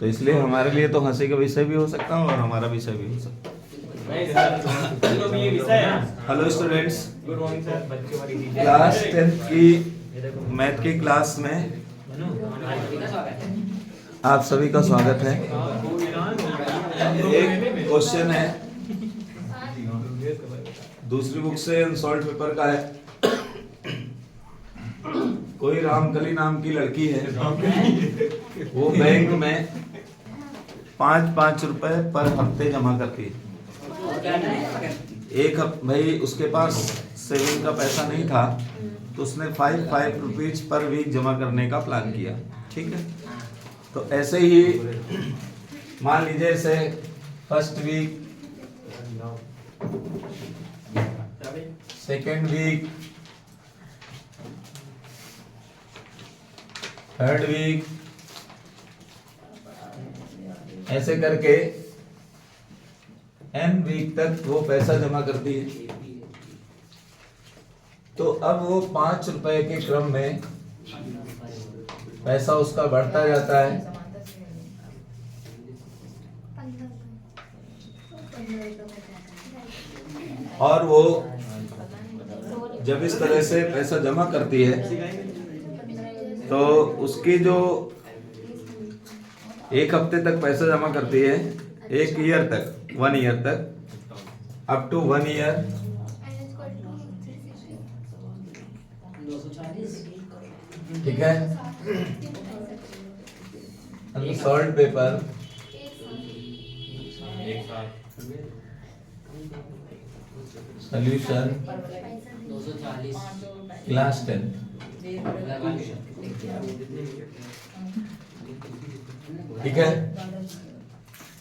तो इसलिए हमारे लिए तो हंसी का विषय भी हो सकता है और हमारा विषय भी हो सकता है। हेलो स्टूडेंट्स, क्लास 10th की मैथ की क्लास में आप सभी का स्वागत है। एक क्वेश्चन है, दूसरी बुक से अनसॉल्व पेपर का है। कोई रामकली नाम की लड़की है, वो बैंक में 5-5 रुपए पर हफ्ते जमा करती है। भाई उसके पास सेविंग का पैसा नहीं था, तो उसने 5 रुपीज पर वीक जमा करने का प्लान किया। ठीक है, तो ऐसे ही मान लीजिए ऐसे first week, second week, third week, ऐसे करके n वीक तक वो पैसा जमा करती है। तो अब वो 5 रुपए के क्रम में पैसा उसका बढ़ता जाता है, और वो जब इस तरह से पैसा जमा करती है तो उसकी जो एक हफ्ते तक पैसा जमा करती है, एक ईयर तक, 1 ईयर तक, अप टू 1 ईयर, ठीक है। Unsolved paper solution class 10। ठीक है,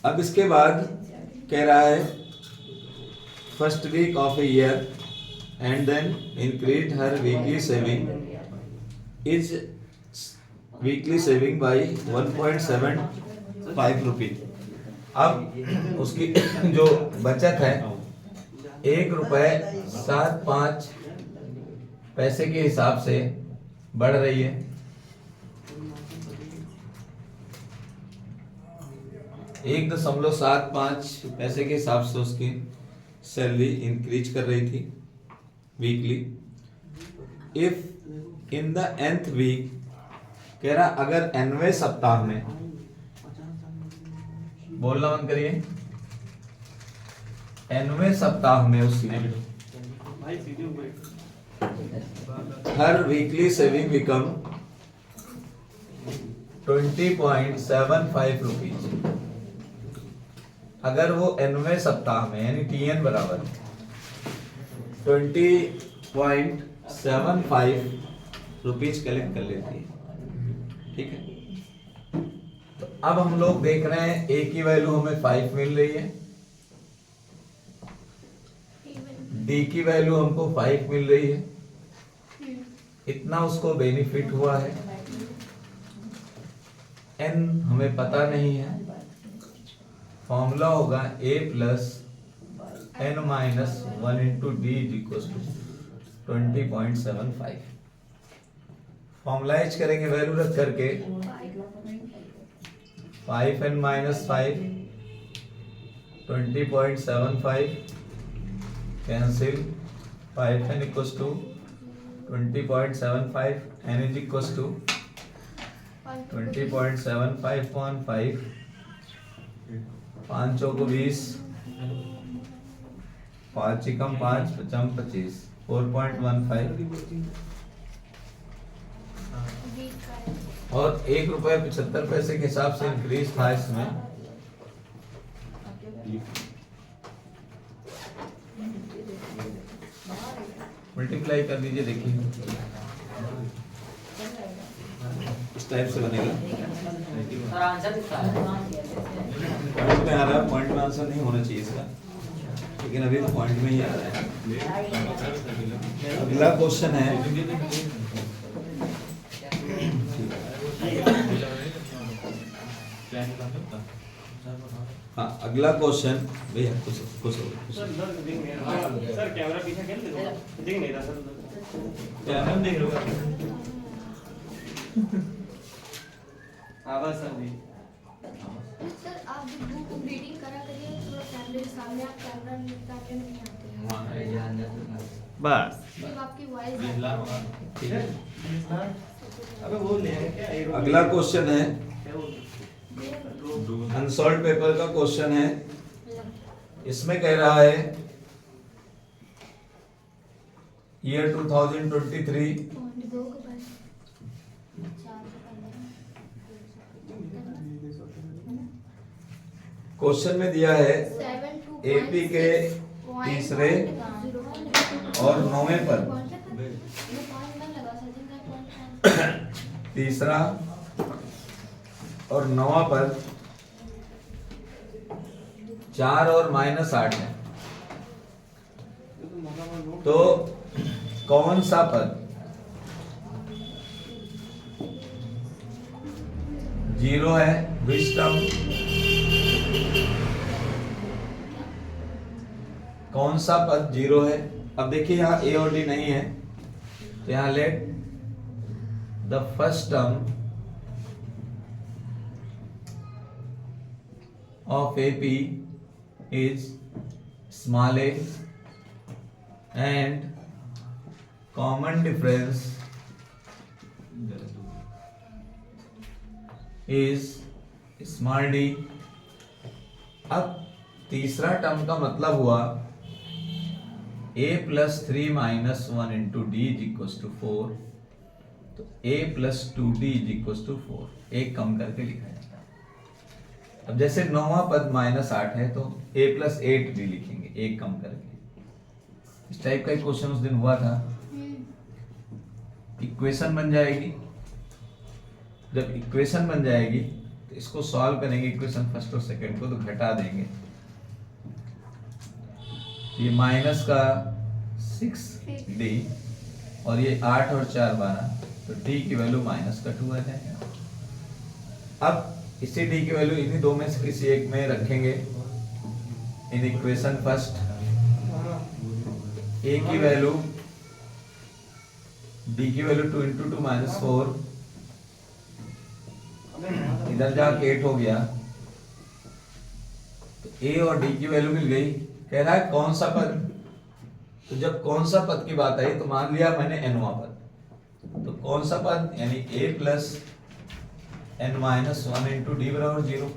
अब इसके बाद कह रहा है first week of a year and then increase her weekly saving is weekly saving by 1.75 rupees. अब उसकी जो बचत है 1.75 पैसे के हिसाब से बढ़ रही है। 1.75 पैसे के हिसाब से उसकी सैलरी इंक्रीज कर रही थी weekly. If in the nth week, कह रहा अगर nवें सप्ताह में, बोलना बंद करिए, nवें सप्ताह में उसने हर वीकली सेविंग बिकम 20.75 रुपीज। अगर वो nवें सप्ताह में यानी TN बराबर 20.75 रुपीज कलेक्ट कर लेती है। ठीक है, तो अब हम लोग देख रहे हैं A की वैल्यू हमें 5 मिल रही है, D की वैल्यू हमको 5 मिल रही है, इतना उसको बेनिफिट हुआ है। N हमें पता नहीं है, फॉर्मूला होगा A plus n minus 1 into d is equal to 20.75। Formulize करेंगे वैल्यू रख करके 5n minus 5 20.75 cancel, 5n equal to 20.75, n is equal to 20.75 upon 5, 5 चौको 20, 5 चिकम 5 पचम 25, 4.15 और 1.75 के हिसाब से इंक्रीज था इसमें। मल्टीप्लाई कर दीजिए, देखिए इस टाइप से बनेगा। पॉइंट में आ रहा है, पॉइंट में आंसर नहीं होना चाहिए इसका, लेकिन अभी तो पॉइंट में ही आ रहा है। अगला क्वेश्चन है, हाँ अगला क्वेश्चन भैया कुछ सर कैमरा पीछे खेल दिख नहीं रहा सर, कैमरा देख रहे हो? आवाज सर जी सर आप जब बुक रीडिंग करा करिए थोड़ा कैमरे के सामने आप कैमरा नहीं आते बस सिर्फ आपकी वॉइस ठीक है। अबे वो ले आए क्या ये अगला क्वेश्चन है क्या वो अनसॉल्व पेपर का क्वेश्चन है। इसमें कह रहा है ईयर 2023 पॉइंट 2 के बाद 4 क्वेश्चन में दिया है 7 टू एपी के तीसरे और 9वें पर तीसरा और 9वां पर 4 और -8 है। तो कौन सा पद 0 है? विच टर्म कौन सा पद 0 है? अब देखिए यहाँ ए और डी नहीं है तो यहाँ let the first term of AP is small a and common difference is small d। अब तीसरा टर्म का मतलब हुआ a plus 3 minus 1 into d is equals to 4, तो a plus 2d is equals to 4 एक कम करके लिखा है। अब जैसे 9वां पद -8 है तो a plus 8 भी लिखेंगे एक कम करके। इस टाइप का एक क्वेश्चन उस दिन हुआ था। इक्वेशन बन जाएगी, जब इक्वेशन बन जाएगी तो इसको सॉल्व करेंगे इक्वेशन फर्स्ट और सेकंड को, तो घटा देंगे ये माइनस का 6d और ये 8 और 4 12, तो d की वैल्यू -2 आ जाएगा। अब इसी d की वैल्यू इन्हीं दो में से किसी एक में रखेंगे इन इक्वेशन फर्स्ट। a की वैल्यू d की वैल्यू 2 into 2 -4, इधर जाके 8 हो गया तो a और d की वैल्यू मिल गई। कह रहा है कौन सा पद, तो जब कौन सा पद की बात आई तो मान लिया मैंने nवां पद, तो कौन सा पद यानी a plus n-1 into d बराबर 0।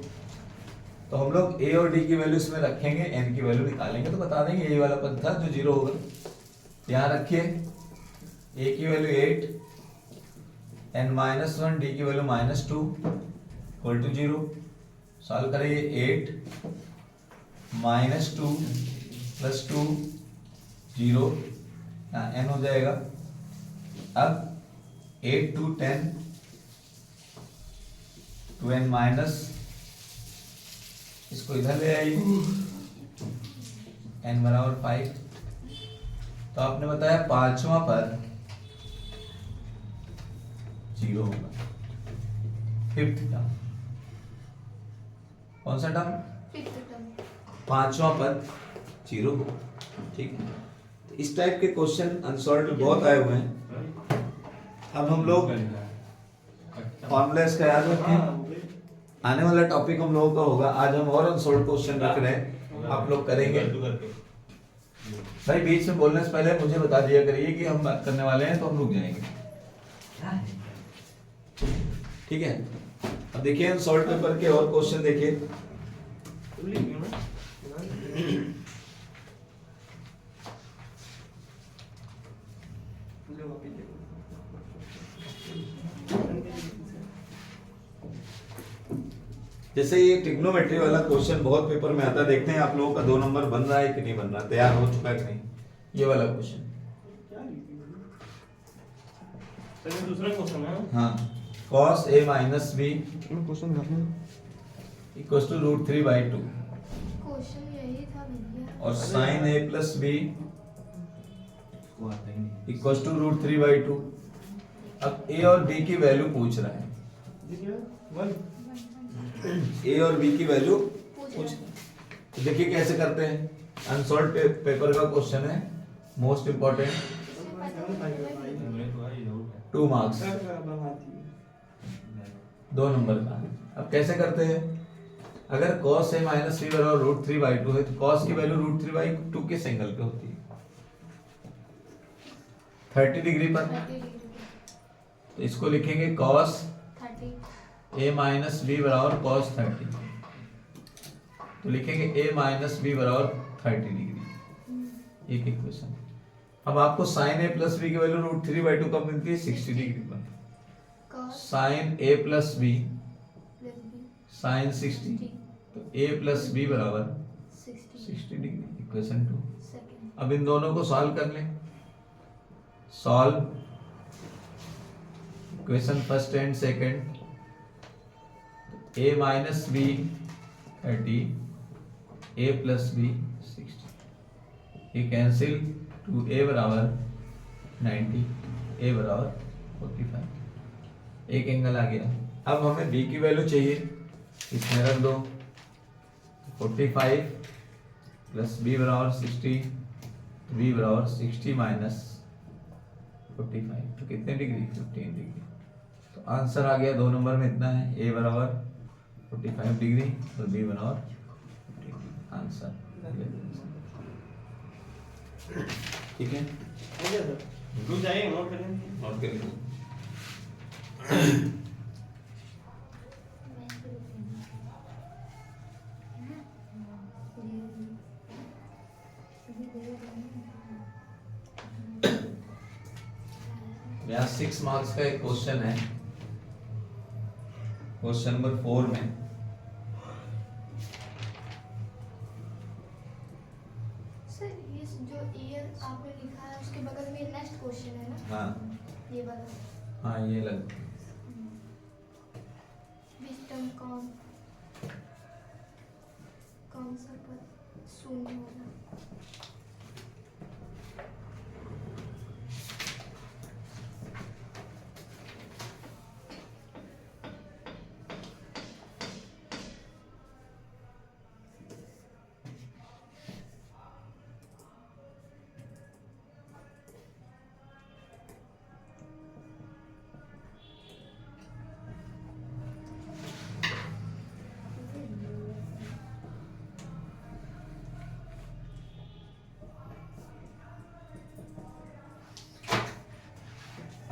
तो हम लोग a और d की वैल्यू इसमें रखेंगे, n की वैल्यू निकालेंगे तो बता देंगे ये वाला पद था जो 0 होगा। यहाँ रखिए a की वैल्यू 8, n-1 d की वैल्यू -2 इक्वल टू 0। सॉल्व करेंगे 8 -2 + 2 0, यहाँ n हो जाएगा। अब 8 to 10 2n माइनस, इसको इधर ले आइए n बराबर 5। तो आपने बताया पांचवा पद 0 होगा। फिफ्थ टर्म कौन सा टर्म? पांचवा पद 0 होगा। ठीक है, तो इस टाइप के क्वेश्चन अनसॉल्व्ड बहुत आए हुए हैं। अब हम लोग फॉर्मूलाज का याद रखें, आने वाला टॉपिक हम लोगों का होगा। आज हम और अनसॉल्व्ड क्वेश्चन रख रहे हैं, आप लोग करेंगे। भाई बीच में बोलने से पहले मुझे बता दिया करिए कि हम बात करने वाले हैं तो हम रुक जाएंगे, ठीक है। अब देखिए अनसॉल्व्ड पेपर के और क्वेश्चन देखिए। जैसे ये ट्रिग्नोमेट्री वाला क्वेश्चन बहुत पेपर में आता है, देखते हैं आप लोगों का 2 नंबर बन रहा है कि नहीं बन रहा, तैयार हो चुका है कि नहीं ये वाला क्वेश्चन। सर दूसरा क्वेश्चन है। हाँ, cos a minus b equals to √3/2 question यही था भैया। और sin a plus b equals to √3/2। अब a और b की वैल्यू पूछ रहा है, a और b की वैल्यू पूछ। तो देखिए कैसे करते हैं, अनसॉल्व्ड पेपर का क्वेश्चन है, मोस्ट इंपॉर्टेंट, 2 मार्क्स 2 नंबर का। अब कैसे करते हैं, अगर cos a माइनस b बराबर √3/2 है तो cos की वैल्यू √3/2 किस एंगल पे होती है? 30 डिग्री पर। 30 डिग्री तो इसको लिखेंगे cos 30 a माइनस b बराबर cos 30, तो लिखेंगे a माइनस b बराबर 30 डिग्री, एक इक्वेशन। अब आपको sin a प्लस b की वैल्यू √3/2 कब मिलती है? 60 डिग्री पर। cos sin a plus b plus b sin 60, तो a प्लस b बराबर 60 60 डिग्री, इक्वेशन 2। सेकंड अब इन दोनों को सॉल्व कर लें, solve equation first and second. a minus b 30, a plus b 60, ये कैंसिल, 2a बराबर 90, a बराबर 45, एक एंगल आ गया। अब हमें b की वैल्यू चाहिए, इसमें रख दो, 45 प्लस b बराबर 60, b बराबर 60 माइनस 45, तो कितने डिग्री? 15 डिग्री। तो आंसर आ गया 2 नंबर में इतना है, a बराबर 45 डिग्री और b बराबर 15 डिग्री, आंसर। ठीक है, हो गया सर, रुक जाइए, नोट कर लेंगे। नोट कर लीजिए। यहाँ 6 मार्क्स का एक क्वेश्चन है, क्वेश्चन नंबर 4 में। सर ये जो ईयर आपने लिखा है उसके बगल में नेक्स्ट क्वेश्चन है ना, हाँ ये वाला हाँ, ये लग विस्टम कौन सा पद शून्य होगा?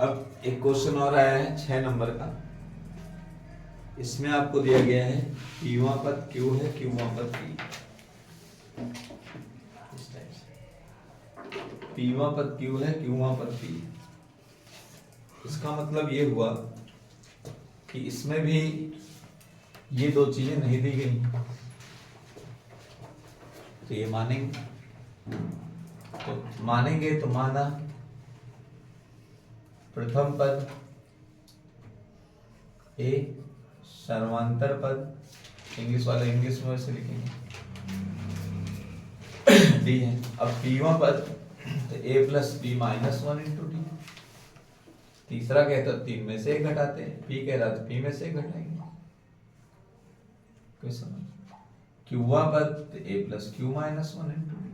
अब एक क्वेश्चन और आया है 6 नंबर का। इसमें आपको दिया गया है पीवा पद क्यू है, क्यूवा पद पी, इस टाइप से पीवा पद क्यू है, क्यूवा पद पी। इसका मतलब ये हुआ कि इसमें भी ये दो चीजें नहीं दी गई, तो ये मानेंगे, तो मानेंगे तो माना प्रथम पद ए, सर्वांतर पद, इंग्लिश वाले इंग्लिश में वैसे लिखेंगे, डी है। अब पीवा पद तो A plus B minus 1 into D. तीसरा कहता 3 में से 1 घटाते हैं, पी कह रहा था पी में से 1 घटाएंगे। कोई समझ? क्यूवा पद तो A plus Q minus 1 into D,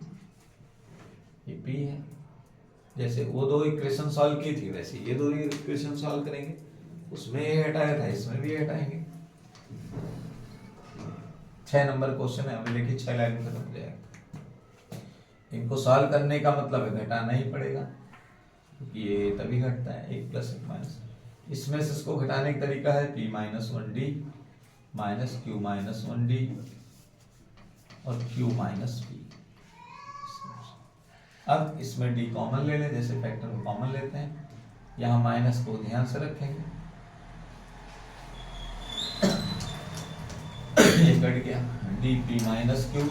ये पी है। जैसे वो दो इक्वेशन सॉल्व की थी वैसे ये दो इक्वेशन सॉल्व करेंगे, उसमें ये हटाया था, इसमें भी हटाएंगे। 6 नंबर क्वेश्चन है, हमें देखिए 6 लाइन खत्म हो जाएगा। इनको सॉल्व करने का मतलब है घटाना ही पड़ेगा, क्योंकि ये तभी घटता है 1 प्लस 1 माइनस। इसमें से इसको घटाने का तरीका है p minus 1d minus q minus 1d और q माइनस p। अब इसमें d कॉमन ले लें, जैसे फैक्टर को कॉमन लेते हैं, यहाँ माइनस को ध्यान से रखेंगे, ये कट गया, dp minus q,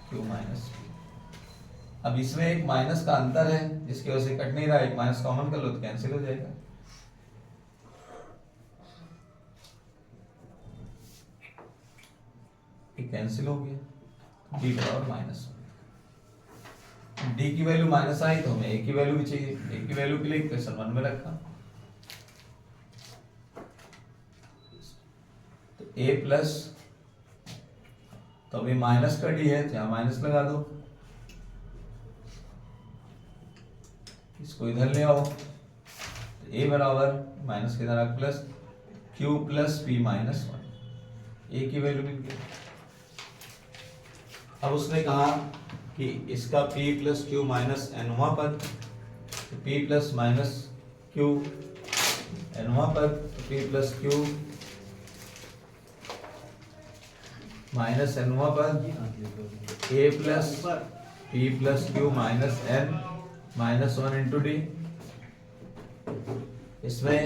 q minus p। अब इसमें एक माइनस का अंतर है जिसकी वजह से कट नहीं रहा, एक माइनस कॉमन कर लो तो कैंसिल हो जाएगा। ये कैंसिल हो गया, d बराबर माइनस। d की वैल्यू माइनस आई तो हमें a की वैल्यू भी चाहिए, a की वैल्यू के लिए इक्वेशन 1 में रखा, तो a प्लस, तो अभी माइनस का d है तो यहाँ माइनस लगा दो, इसको इधर ले आओ, तो a बराबर माइनस के इधर plus Q plus P minus one, A की वैल्यू मिल गई। अब उसने कहा कि इसका p प्लस क्यू माइनस एनवा पद, p प्लस माइनस क्यू एनवा पद, p प्लस क्यू माइनस एनवा पद, a plus p plus Q minus n minus one into d. इसमें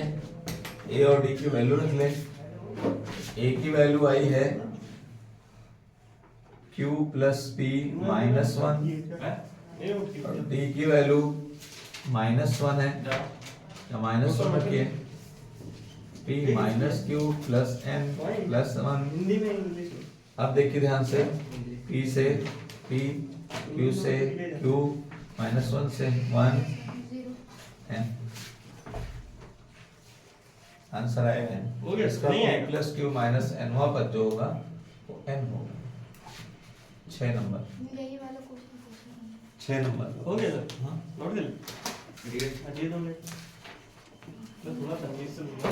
a और d की वैल्यू रख ले। a की वैल्यू आई है q plus P minus one, और d की वैल्यू माइनस वन है, या माइनस वन रखिए। p minus q plus n plus one. Hindi में इंग्लिश में। अब देखिए ध्यान से, p से p, q से q, माइनस वन से वन, जीरो। n। आंसर आएगा हो गया, इसका नहीं p आएगा। प्लस क्यू माइनस एनवा पद जो होगा वो n होगा। 6 नंबर, यही वाला क्वेश्चन पूछना है। 6 नंबर हो गया सर, हाँ। नोट कर ले। दे दो मैं थोड़ा तमीज से बोलूँगा।